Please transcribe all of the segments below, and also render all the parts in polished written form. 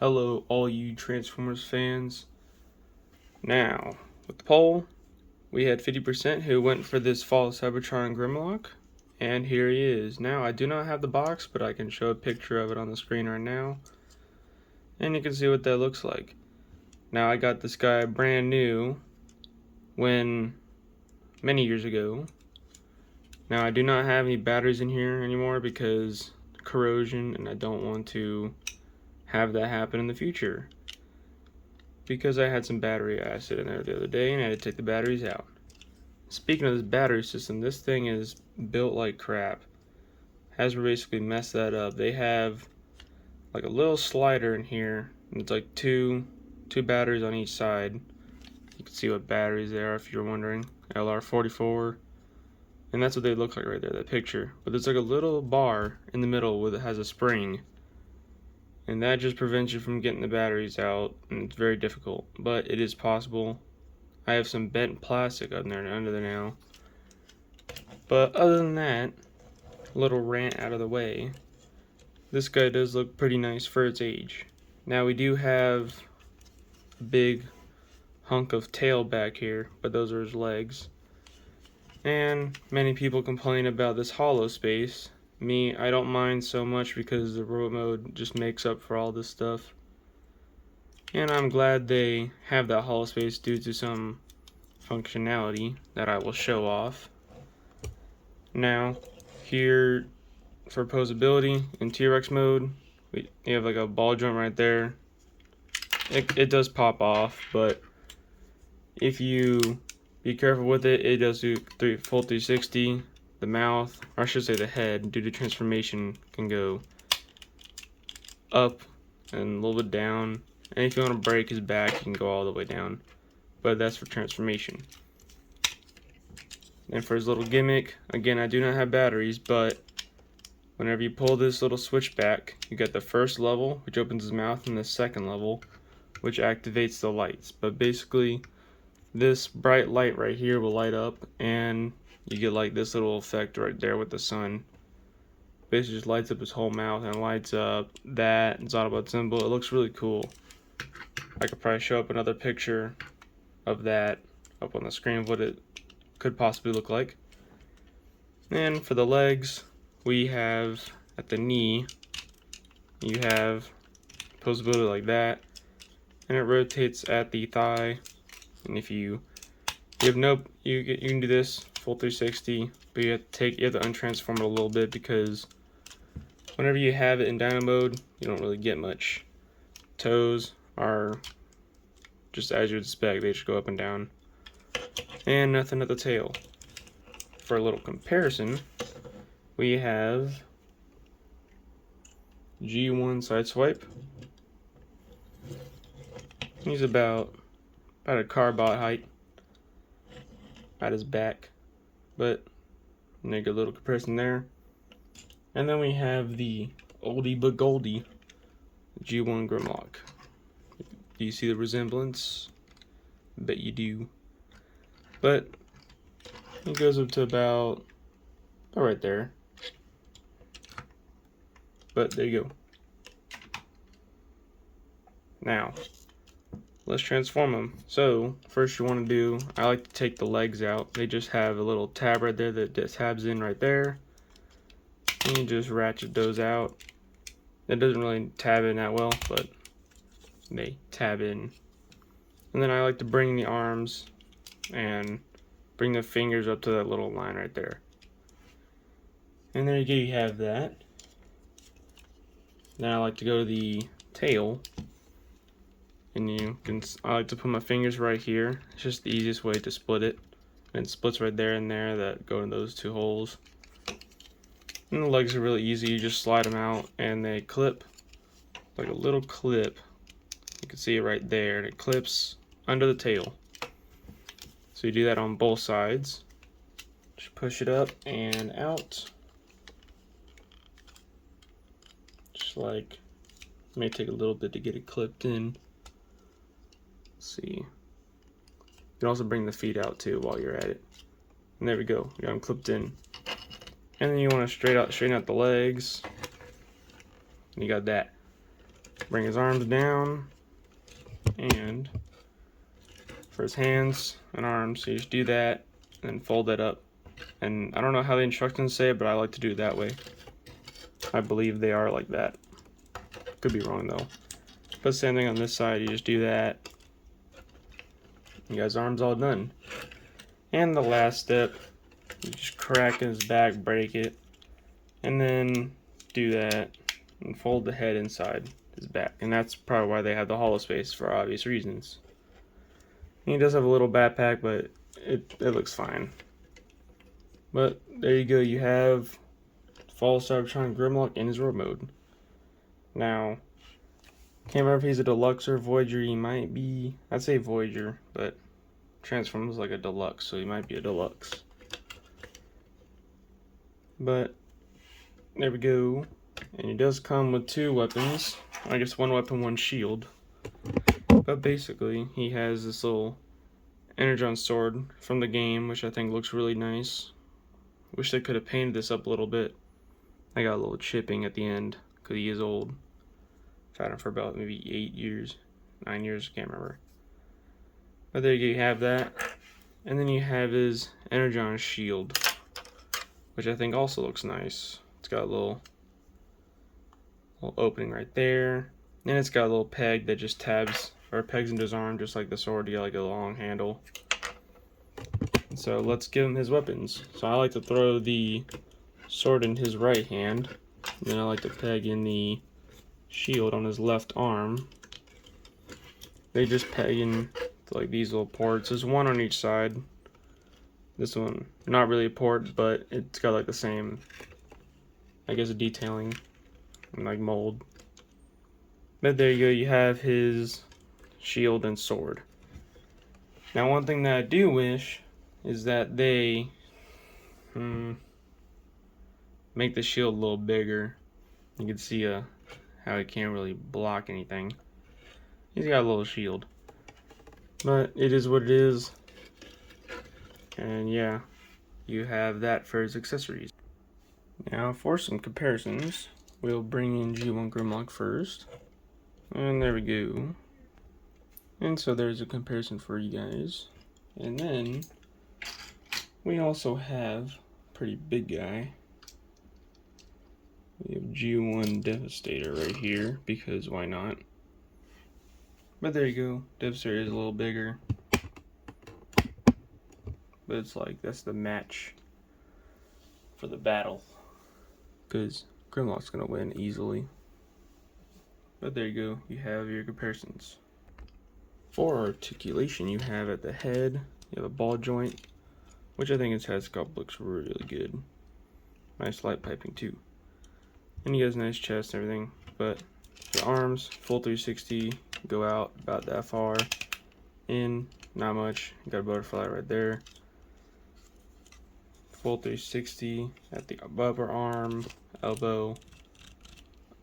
Hello, all you Transformers fans. Now, with the poll, we had 50% who went for this Fall of Cybertron Grimlock, and here he is. Now, I do not have the box, but I can show a picture of it on the screen right now, and you can see what that looks like. Now, I got this guy brand new many years ago. Now, I do not have any batteries in here anymore because corrosion, and I don't want to have that happen in the future. Because I had some battery acid in there the other day and I had to take the batteries out. Speaking of this battery system, this thing is built like crap. Hasbro basically messed that up. They have like a little slider in here, and it's like two batteries on each side. You can see what batteries they are if you're wondering. LR44, and that's what they look like right there, that picture. But there's like a little bar in the middle where it has a spring, and that just prevents you from getting the batteries out, and it's very difficult, but it is possible. I have some bent plastic under there now. But other than that, little rant out of the way, this guy does look pretty nice for its age. Now we do have a big hunk of tail back here, but those are his legs. And many people complain about this hollow space. Me, I don't mind so much because the robot mode just makes up for all this stuff. And I'm glad they have that hollow space due to some functionality that I will show off. Now, here for posability in T-Rex mode, you have like a ball joint right there. It does pop off, but if you be careful with it, it does do full 360. The mouth, or I should say the head, due to transformation, can go up and a little bit down. And if you want to break his back, you can go all the way down. But that's for transformation. And for his little gimmick, again, I do not have batteries, but whenever you pull this little switch back, you get the first level, which opens his mouth, and the second level, which activates the lights. But basically, this bright light right here will light up, and you get like this little effect right there with the sun. Basically just lights up his whole mouth and lights up that Autobot symbol. It looks really cool. I could probably show up another picture of that up on the screen of what it could possibly look like. And for the legs, we have at the knee, you have posability like that, and it rotates at the thigh. And if you have you can do this full 360, but you have to untransform it a little bit because whenever you have it in dyno mode, you don't really get much. Toes are just as you would expect, they just go up and down. And nothing at the tail. For a little comparison, we have G1 Sideswipe. He's about a carbot height at his back, but make a little comparison there. And then we have the oldie but goldie G1 Grimlock. Do you see the resemblance? Bet you do. But it goes up to about right there. But there you go. Now, let's transform them. So, first you want to do, I like to take the legs out. They just have a little tab right there that tabs in right there. And you just ratchet those out. It doesn't really tab in that well, but they tab in. And then I like to bring the arms and bring the fingers up to that little line right there. And there you go, you have that. Then I like to go to the tail. And I like to put my fingers right here. It's just the easiest way to split it. And it splits right there and there that go in those two holes. And the legs are really easy. You just slide them out and they clip like a little clip. You can see it right there, and it clips under the tail. So you do that on both sides. Just push it up and out. Just like, it may take a little bit to get it clipped in. Let's see. You can also bring the feet out too while you're at it. And there we go. You got them clipped in. And then you want to straighten out the legs. And you got that. Bring his arms down, and for his hands and arms, so you just do that and fold that up. And I don't know how the instructions say it, but I like to do it that way. I believe they are like that. Could be wrong though. But same thing on this side, you just do that. You guys' arms all done. And the last step, you just crack his back, break it, and then do that and fold the head inside his back. And that's probably why they have the hollow space, for obvious reasons. And he does have a little backpack, but it looks fine. But there you go, you have Fall Cybertron Grimlock in his road mode. Now, can't remember if he's a deluxe or Voyager. He might be, I'd say Voyager, but transforms like a deluxe, so he might be a deluxe. But there we go. And he does come with 2 weapons. I guess 1 weapon, 1 shield. But basically, he has this little Energon sword from the game, which I think looks really nice. Wish they could have painted this up a little bit. I got a little chipping at the end, because he is old. I've had him for about maybe 8 years, 9 years, can't remember. But there you have that. And then you have his Energon shield, which I think also looks nice. It's got a little opening right there. And it's got a little peg that just tabs, or pegs into his arm, just like the sword. You got like a long handle. So let's give him his weapons. So I like to throw the sword in his right hand. And then I like to peg in the shield on his left arm. They just peg in like these little ports. There's 1 on each side. This one, not really a port, but it's got like the same, I guess, a detailing and like mold. But there you go, you have his shield and sword. Now one thing that I do wish is that they make the shield a little bigger. You can see how he can't really block anything. He's got a little shield. But it is what it is. And yeah, you have that for his accessories. Now for some comparisons, we'll bring in G1 Grimlock first. And there we go. And so there's a comparison for you guys. And then we also have a pretty big guy. We have G1 Devastator right here, because why not? But there you go, Devastator is a little bigger. But it's like, that's the match for the battle, because Grimlock's gonna win easily. But there you go, you have your comparisons. For articulation, you have at the head, you have a ball joint, which I think his head sculpt looks really good. Nice light piping too. And he has a nice chest and everything, but the arms, full 360, go out about that far. In, not much, you got a butterfly right there. Full 360 at the upper arm, elbow,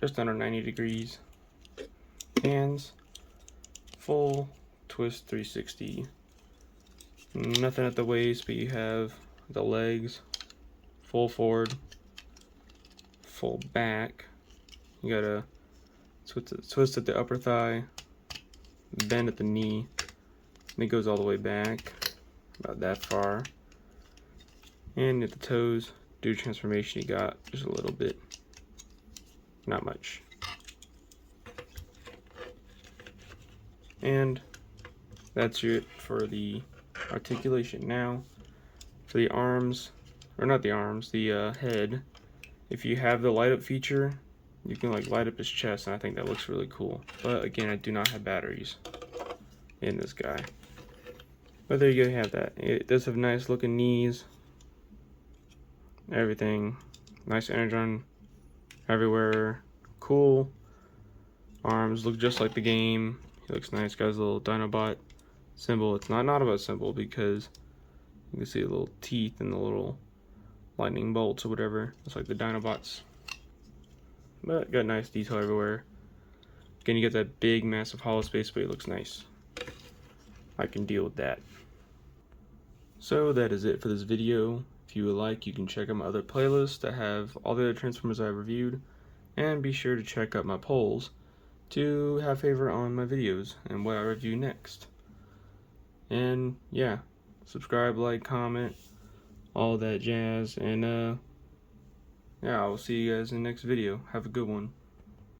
just under 90 degrees. Hands, full twist 360. Nothing at the waist, but you have the legs, full forward, full back. You got a twist at the upper thigh, bend at the knee, and it goes all the way back, about that far. And at the toes, do transformation, you got just a little bit, not much. And that's it for the articulation. Now, for the arms, or not the arms, the head, if you have the light up feature, you can like light up his chest, and I think that looks really cool. But again, I do not have batteries in this guy. But there you go, you have that. It does have nice looking knees, everything, nice energon everywhere, cool. Arms look just like the game. He looks nice, got his little Dinobot symbol. It's not an Autobot symbol because you can see the little teeth and the little lightning bolts or whatever. It's like the Dinobots. But got nice detail everywhere. Again, you get that big, massive hollow space, but it looks nice. I can deal with that. So that is it for this video. If you would like, you can check out my other playlists that have all the other Transformers I reviewed. And be sure to check out my polls to have favor on my videos and what I review next. And yeah, subscribe, like, comment, all that jazz, and yeah, I will see you guys in the next video. Have a good one.